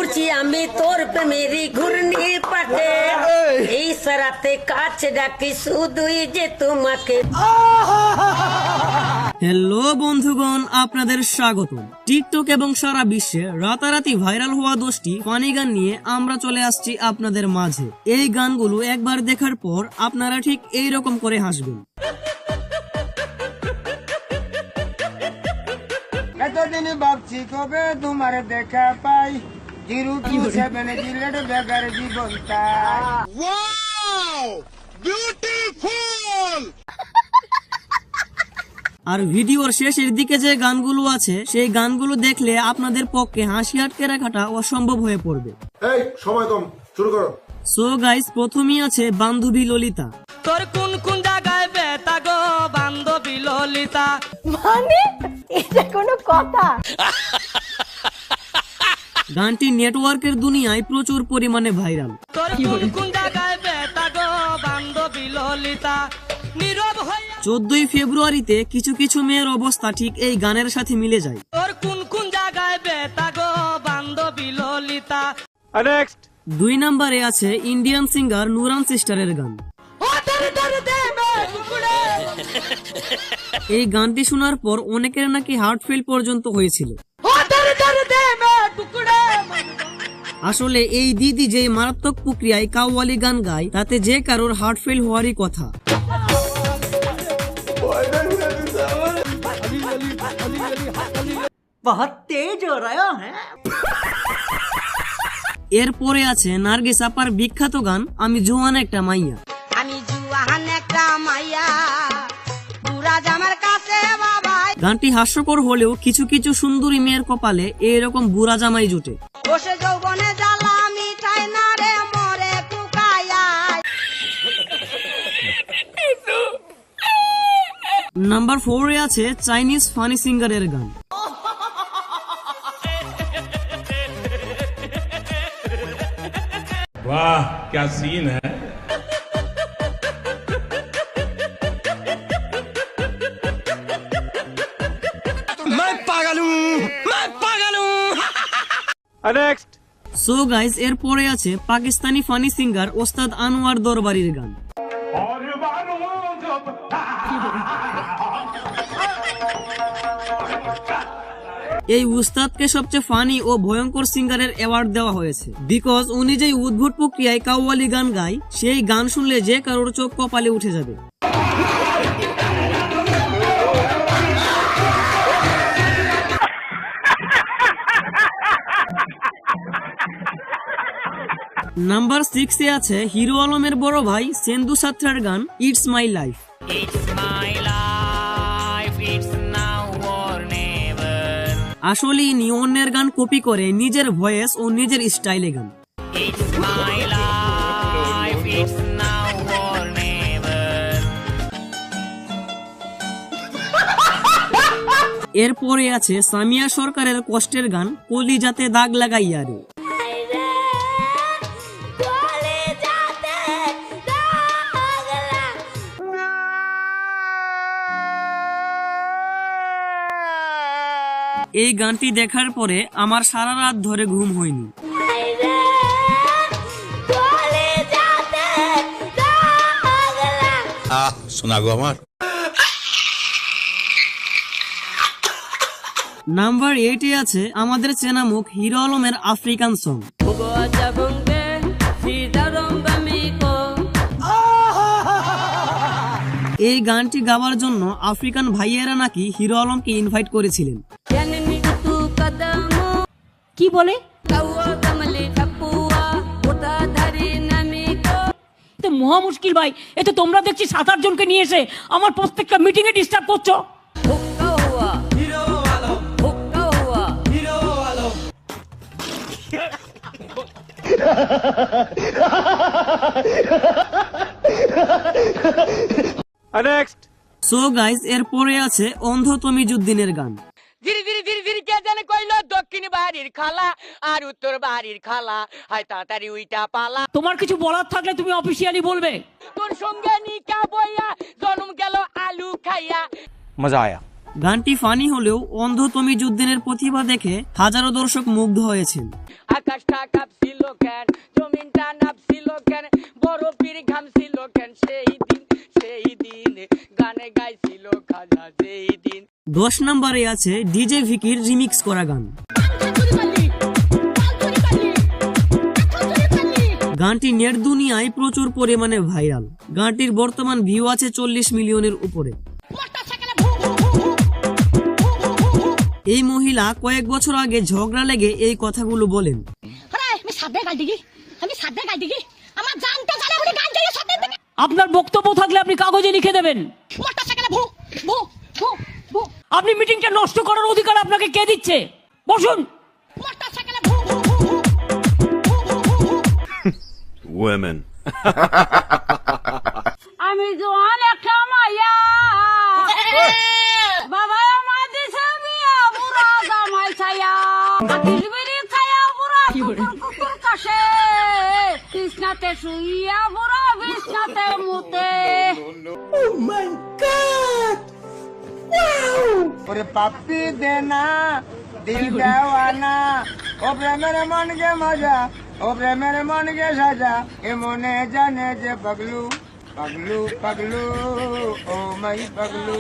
উড়ছি আমি তোর প্রেমেরই ঘূর্ণি পাটে, এই সারাতে কাছে ডাকি শুধুই যে তোমাকে। হ্যালো বন্ধুগণ, আপনাদের স্বাগত। টিকটক এবং সারা বিশ্বে রাতারাতি ভাইরাল হওয়া 10টি ফানি গান নিয়ে আমরা চলে আসছি আপনাদের মাঝে। এই গানগুলো একবার দেখার পর আপনারা ঠিক এই রকম করে হাসবেন। এতদিন ভাবছি কবে তোমার দেখা পাই, 027 জিলেট বেগার জীবনটা। আর ভিডিওর শেষের দিকে যে গানগুলো আছে সেই গানগুলো দেখলে আপনাদের পক্ষে হাসি আটকে রাখাটা অসম্ভব হয়ে পড়বে। এই সময় কম, শুরু করো। সো গাইস, প্রথমেই আছে বান্ধবী ললিতা। তোর কোন কোন জায়গায় বেতা গো বান্ধবী ললিতা, মানে এটা কোনো কথা? গানটি নেটওয়ার্কের দুনিয়ায় প্রচুর পরিমাণে ভাইরাল। তোর কোন কোন জায়গায় বেতা গো বান্ধবী ললিতা, নীরব হইয়া 14ই ফেব্রুয়ারিতে কিছু কিছু মেয়ের অবস্থা ঠিক এই গানের সাথে মিলে যায়। তোর কোন কোন জায়গায় বেতা গো বান্ধবী ললিতা। 2 নম্বরে আছে ইন্ডিয়ান সিঙ্গার নুরান সিস্টারের গান। এই গানটি শোনার পর অনেকের নাকি হার্ট ফেল পর্যন্ত হয়েছিল। আসলে এই দিদি যে মারাত্মক প্রক্রিয়ায় কাওয়ালি গান গায় তাতে যে কারোর হার্ট ফেল হওয়ারই কথা। এরপরে আছে নার্গিস আপার বিখ্যাত গান আমি জোয়ান একটা মাইয়া। আমি জুয়ান একটা মাইয়া, পুরা জামার কাছে বাবা। গানটি হাস্যকর হলেও কিছু কিছু সুন্দরী মেয়ের কপালে এরকম বুড়া জামাই জুটে। বসে যৌবনে জ্বালা মিঠাই না রে মরে কুকায়া। নাম্বার 4 এ আছে চাইনিজ ফানি সিঙ্গারের গান। वाह क्या सीन है। मैं पागल हूँ। সো গাইস, এরপরে আছে পাকিস্তানি ফানি সিঙ্গার ওস্তাদ আনোয়ার দরবারির গান। এই উস্তাদকে সবচেয়ে ফানি ও ভয়ঙ্কর সিঙ্গারের অ্যাওয়ার্ড দেওয়া হয়েছে, বিকজ উনি যে উদ্ভুত প্রক্রিয়ায় কাওয়ালি গান গায় সেই গান শুনলে যে কারোর চোখ কপালে উঠে যাবে। নাম্বার 6 এ আছে হিরো আলমের বড় ভাই সেন্দু সাত্রার গান ইটস মাই লাইফ। আসলে ইনি অন্যের গান কপি করে নিজের ভয়েস ও নিজের স্টাইলে গান। এরপরে আছে সামিয়া সরকারের কষ্টের গান কলিজাতে দাগ লাগাইয়া রে। এই গানটি দেখার পরে আমার সারা রাত ধরে ঘুম হয়নি। सुना गो আমার। নাম্বার 8 এ আছে আমাদের চেনা মুখ হিরো আলমের আফ্রিকান সং। এই গানটি গাওয়ার জন্য আফ্রিকান ভাইয়েরা নাকি হিরো আলমকে ইনভাইট করেছিলেন। কি বলে? মহা মুশকিল ভাই, এতে তোমরা দেখছি 7-8 জনকে নিয়ে এসে আমার প্রত্যেকটা মিটিং এ ডিস্টার্ব করছো। সো গাইস, এরপরে আছে অন্ধ তমিজুদ্দিনের গান। ধীরে ধীরে ধীরে ধীরে কে জানে কইলো দক্ষিণ বাড়ির খালা আর উত্তর বাড়ির খালা, হাই তাড়াতাড়ি উইটা পালা। তোমার কিছু বলার থাকলে তুমি অফিসিয়ালি বলবে। তোর সঙ্গে নিকা বইয়া জন্ম গেল আলু খাইয়া। मजा आया। গানটি ফানি হলেও অন্ধ তমি যুদ্ধের প্রতিভা দেখে হাজারো দর্শক মুগ্ধ হয়েছেন। আকাশটা কাঁপছিল কেন, জমিনটা নাপছিল কেন, বরফের ঘামছিল কেন, সেই দিন গানে গাইছিল খাজা সেই দিন। 10 নম্বরে আছে ডিজে ভিকির রিমিক্স করা গান। গানটি নেট দুনিয়ায় প্রচুর পরিমাণে ভাইরাল। গানটির বর্তমান ভিউ আছে 40 মিলিয়নের উপরে। এই মহিলা কয়েক বছর আগে ঝগড়া লেগে এই কথাগুলো বলেন। আপনার বক্তব্য থাকলে আপনি কাগজে লিখে দেবেন। আপনি মিটিংটা নষ্ট করার অধিকার আপনাকে কে দিচ্ছে? বসুন। Women. আমি জোয়ান একটা মাইয়া, বাবা আমার দিছে বিয়া, বুড়া জামাই ছায়া, আতিশ বিড়ি খায়া বুড়া কুকুর কাশে, বিছনাতে শুইয়া বুড়া বিছনাতে মুতে। ওরে পাপ্পি দেনা দিল দেওয়ানা, ও প্রেমের মন কে মজা, ও প্রেমের মন কে সাজা, এ মনে জানে যে পাগলু পাগলু পাগলু, ও মাই পাগলু।